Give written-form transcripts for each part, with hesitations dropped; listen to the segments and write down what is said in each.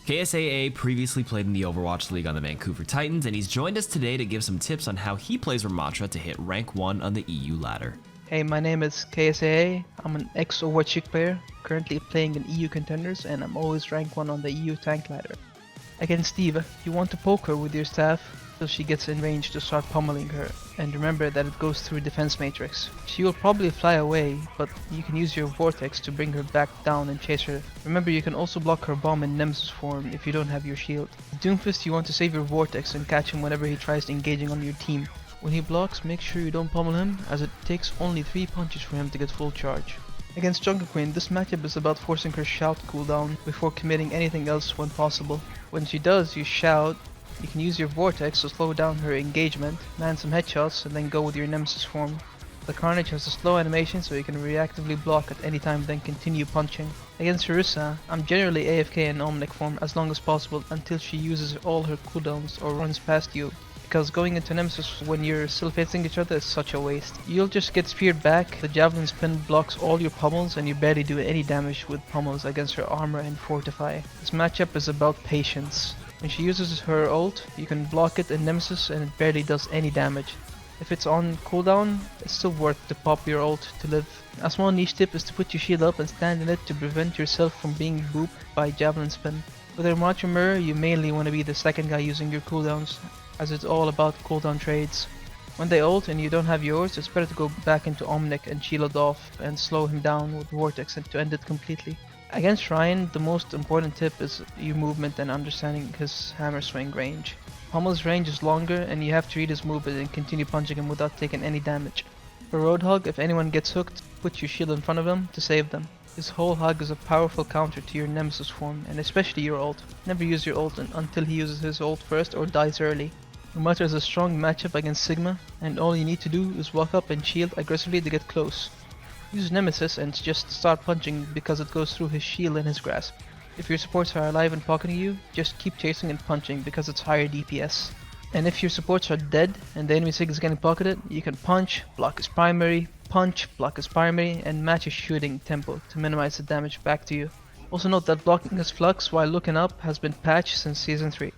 KSAA previously played in the Overwatch League on the Vancouver Titans, and he's joined us today to give some tips on how he plays Ramattra to hit rank 1 on the EU ladder. Hey, my name is KSAA. I'm an ex-Overwatch League player, currently playing in EU contenders, and I'm always rank 1 on the EU tank ladder. Against Steve, you want to poke her with your staff till she gets in range to start pummeling her, and remember that it goes through defense matrix. She will probably fly away, but you can use your vortex to bring her back down and chase her. Remember, you can also block her bomb in Nemesis form if you don't have your shield. With Doomfist, you want to save your vortex and catch him whenever he tries engaging on your team. When he blocks, make sure you don't pummel him, as it takes only 3 punches for him to get full charge. Against Junkrat, this matchup is about forcing her shout cooldown before committing anything else when possible. When she does, you shout. You can use your vortex to slow down her engagement, land some headshots, and then go with your Nemesis form. The Carnage has a slow animation, so you can reactively block at any time, then continue punching. Against Orisa, I'm generally AFK in Omnic form as long as possible until she uses all her cooldowns or runs past you, because going into Nemesis when you're still facing each other is such a waste. You'll just get speared back, the javelin spin blocks all your pummels, and you barely do any damage with pummels against her armor and fortify. This matchup is about patience. When she uses her ult, you can block it in Nemesis and it barely does any damage. If it's on cooldown, it's still worth to pop your ult to live. A small niche tip is to put your shield up and stand in it to prevent yourself from being booped by javelin spin. With a Ramattra mirror, you mainly want to be the second guy using your cooldowns, as it's all about cooldown trades. When they ult and you don't have yours, it's better to go back into Omnic and shield off and slow him down with Vortex and to end it completely. Against Ryan, the most important tip is your movement and understanding his hammer swing range. Pommel's range is longer and you have to read his movement and continue punching him without taking any damage. For Roadhog, if anyone gets hooked, put your shield in front of them to save them. His whole hug is a powerful counter to your Nemesis form, and especially your ult. Never use your ult until he uses his ult first or dies early. Ramattra is a strong matchup against Sigma, and all you need to do is walk up and shield aggressively to get close. Use Nemesis and just start punching because it goes through his shield and his grasp. If your supports are alive and pocketing you, just keep chasing and punching because it's higher DPS. And if your supports are dead and the enemy Sig is getting pocketed, you can punch, block his primary, punch, block his primary, and match his shooting tempo to minimize the damage back to you. Also note that blocking his flux while looking up has been patched since Season 3.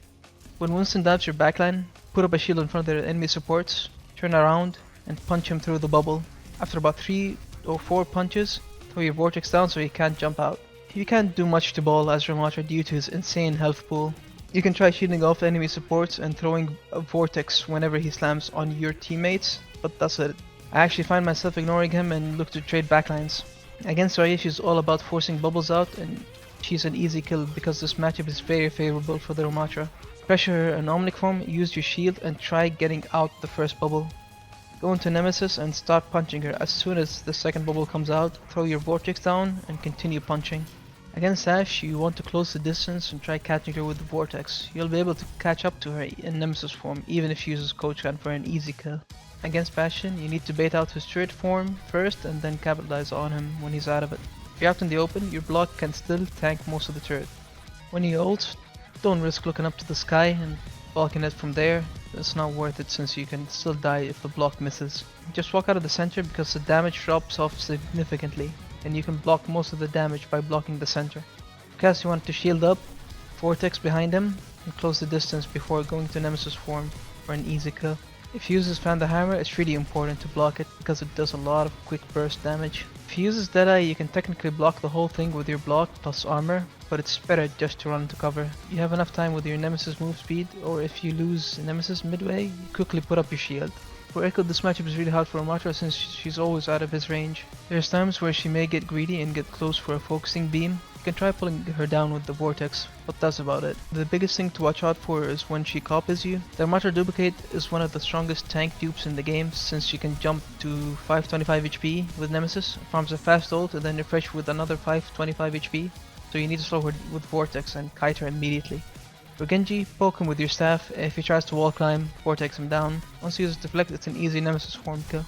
When Winston dives your backline, put up a shield in front of the enemy supports, turn around, and punch him through the bubble. After about 3 or 4 punches, throw your vortex down so he can't jump out. You can't do much to ball as Ramattra due to his insane health pool. You can try shielding off enemy supports and throwing a vortex whenever he slams on your teammates, but that's it. I actually find myself ignoring him and look to trade backlines. Against Zarya, she's all about forcing bubbles out, and she's an easy kill because this matchup is very favorable for the Ramattra. Pressure her in Omnic form, use your shield and try getting out the first bubble. Go into Nemesis and start punching her. As soon as the second bubble comes out, throw your vortex down and continue punching. Against Ashe, you want to close the distance and try catching her with the vortex. You'll be able to catch up to her in Nemesis form even if she uses Coach Gun for an easy kill. Against Bastion, you need to bait out his turret form first and then capitalize on him when he's out of it. If you're out in the open, your block can still tank most of the turret. When he ults, don't risk looking up to the sky and blocking it from there. It's not worth it since you can still die if the block misses. Just walk out of the center because the damage drops off significantly, and you can block most of the damage by blocking the center. Because you want to shield up, vortex behind him, and close the distance before going to Nemesis form for an easy kill. If he uses Fan the Hammer, it's really important to block it because it does a lot of quick burst damage. If he uses Deadeye, you can technically block the whole thing with your block plus armor, but it's better just to run into cover. You have enough time with your Nemesis move speed, or if you lose Nemesis midway, you quickly put up your shield. For Echo, this matchup is really hard for Ramattra since she's always out of his range. There's times where she may get greedy and get close for a focusing beam. You can try pulling her down with the vortex, but that's about it. The biggest thing to watch out for is when she copies you. The Ramattra duplicate is one of the strongest tank dupes in the game since she can jump to 525 HP with Nemesis, farms a fast ult and then refresh with another 525 HP. So you need to slow her with vortex and kite her immediately. For Genji, poke him with your staff. If he tries to wall climb, vortex him down. Once he uses deflect, it's an easy Nemesis form kill.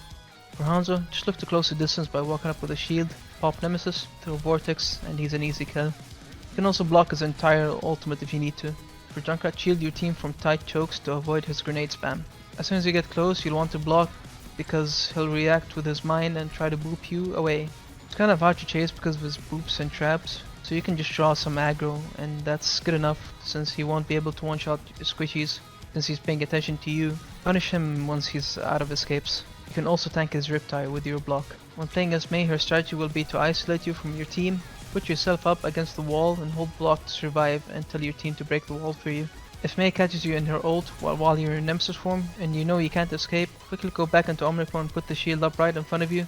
For Hanzo, just look to close the distance by walking up with a shield, pop Nemesis, throw vortex, and he's an easy kill. You can also block his entire ultimate if you need to. For Junkrat, shield your team from tight chokes to avoid his grenade spam. As soon as you get close, you'll want to block because he'll react with his mine and try to boop you away. It's kind of hard to chase because of his boops and traps. So you can just draw some aggro, and that's good enough since he won't be able to one-shot squishies since he's paying attention to you. Punish him once he's out of escapes. You can also tank his Riptide with your block. When playing as Mei, her strategy will be to isolate you from your team, put yourself up against the wall and hold block to survive and tell your team to break the wall for you. If Mei catches you in her ult while you're in Nemesis form and you know you can't escape, quickly go back into Omnic form and put the shield up right in front of you,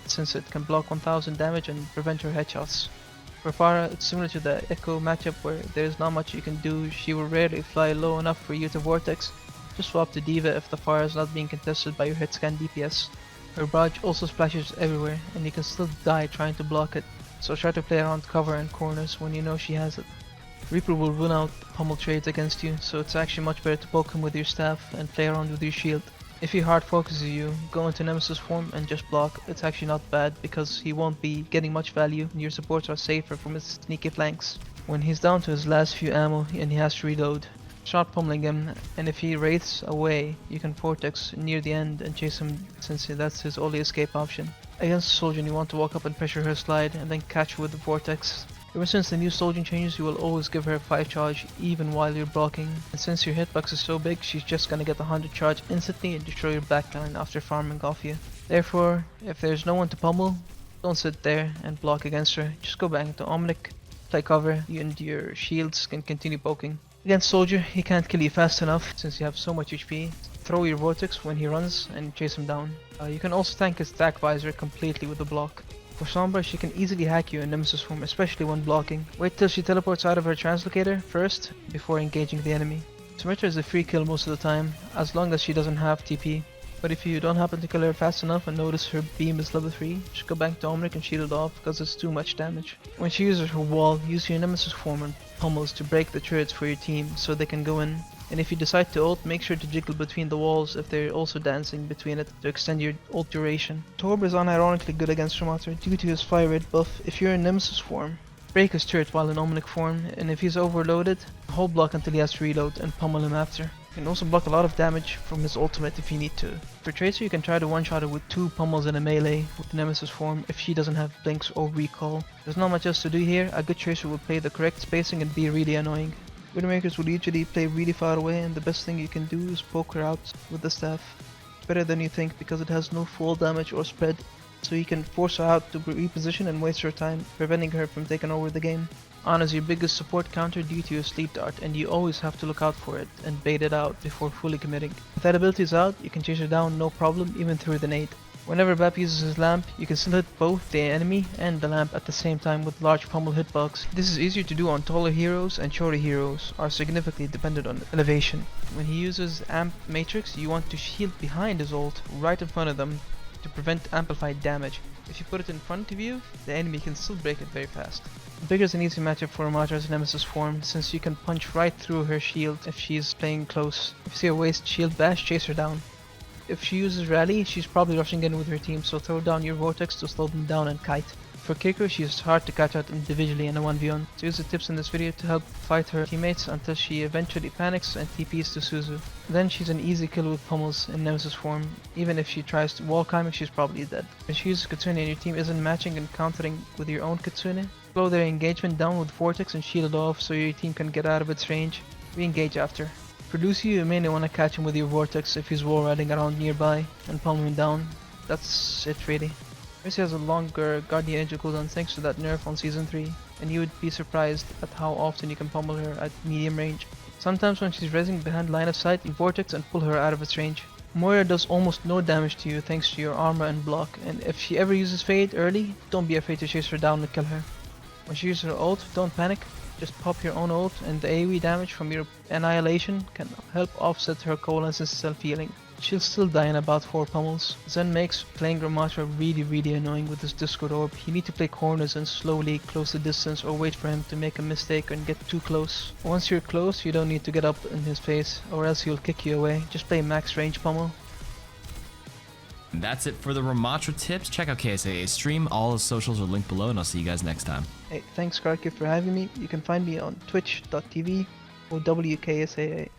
since it can block 1000 damage and prevent her headshots. For Pharah, it's similar to the Echo matchup where there's not much you can do. She will rarely fly low enough for you to Vortex. Just swap to Diva if the Pharah is not being contested by your hit scan DPS. Her barrage also splashes everywhere and you can still die trying to block it, so try to play around cover and corners when you know she has it. Reaper will run out pummel trades against you, so it's actually much better to poke him with your staff and play around with your shield. If he hard focuses you, go into Nemesis form and just block. It's actually not bad because he won't be getting much value and your supports are safer from his sneaky flanks. When he's down to his last few ammo and he has to reload, start pummeling him, and if he wraiths away, you can Vortex near the end and chase him since that's his only escape option. Against Sojourn, you want to walk up and pressure her slide and then catch her with the Vortex. Ever since the new Sojourn changes, you will always give her 5 charge even while you're blocking, and since your hitbox is so big, she's just gonna get 100 charge instantly and destroy your backline after farming off you. Therefore, if there's no one to pummel, don't sit there and block against her, just go back into Omnic, play cover, you and your shields can continue poking. Against Soldier, he can't kill you fast enough since you have so much HP. Throw your Vortex when he runs and chase him down. You can also tank his attack visor completely with a block. For Sombra, she can easily hack you in Nemesis form, especially when blocking. Wait till she teleports out of her translocator first, before engaging the enemy. Symmetra is a free kill most of the time, as long as she doesn't have TP. But if you don't happen to kill her fast enough and notice her beam is level 3, just go back to Omnic and shield it off because it's too much damage. When she uses her wall, use your Nemesis form and pummels to break the turrets for your team so they can go in. And if you decide to ult, make sure to jiggle between the walls if they're also dancing between it to extend your ult duration. Torb is unironically good against Ramattra due to his fire rate buff. If you're in Nemesis form, break his turret while in Omnic form, and if he's overloaded, hold block until he has to reload and pummel him after. You can also block a lot of damage from his ultimate if you need to. For Tracer, you can try to one-shot her with 2 pummels in a melee with Nemesis form if she doesn't have blinks or recall. There's not much else to do here. A good Tracer will play the correct spacing and be really annoying. Widowmakers will usually play really far away, and the best thing you can do is poke her out with the staff. Better than you think because it has no fall damage or spread, so you can force her out to reposition and waste her time, preventing her from taking over the game. Ana is your biggest support counter due to your sleep dart, and you always have to look out for it and bait it out before fully committing. If that ability is out, you can chase her down no problem even through the nade. Whenever Bap uses his lamp, you can still hit both the enemy and the lamp at the same time with large pummel hitbox. This is easier to do on taller heroes, and shorter heroes are significantly dependent on elevation. When he uses Amp Matrix, you want to shield behind his ult, right in front of them, to prevent amplified damage. If you put it in front of you, the enemy can still break it very fast. Bigger is an easy matchup for Ramattra's Nemesis form, since you can punch right through her shield if she's playing close. If you see her waste shield bash, chase her down. If she uses Rally, she's probably rushing in with her team, so throw down your Vortex to slow them down and kite. For Kiriko, she is hard to catch out individually in a 1v1, so use the tips in this video to help fight her teammates until she eventually panics and TPs to Suzu. Then she's an easy kill with pummels in Nemesis form. Even if she tries to wall climbing, she's probably dead. If she uses Kitsune and your team isn't matching and countering with your own Kitsune, slow their engagement down with Vortex and shield it off so your team can get out of its range. Re-engage after. For Lucio, you mainly want to catch him with your Vortex if he's wall riding around nearby and pummel him down. That's it really. Orisa has a longer Guardian Angel cooldown thanks to that nerf on Season 3, and you would be surprised at how often you can pummel her at medium range. Sometimes when she's resing behind line of sight, you Vortex and pull her out of its range. Moira does almost no damage to you thanks to your armor and block, and if she ever uses Fade early, don't be afraid to chase her down and kill her. When she uses her ult, don't panic. Just pop your own ult, and the AoE damage from your annihilation can help offset her coolness and self-healing. She'll still die in about 4 pummels. Zen makes playing Ramattra really annoying with his Discord orb. You need to play corners and slowly close the distance or wait for him to make a mistake and get too close. Once you're close, you don't need to get up in his face or else he'll kick you away. Just play max range pummel. And that's it for the Ramattra tips. Check out KSAA's stream. All his socials are linked below, and I'll see you guys next time. Hey, thanks KarQ for having me. You can find me on twitch.tv or WKSAA.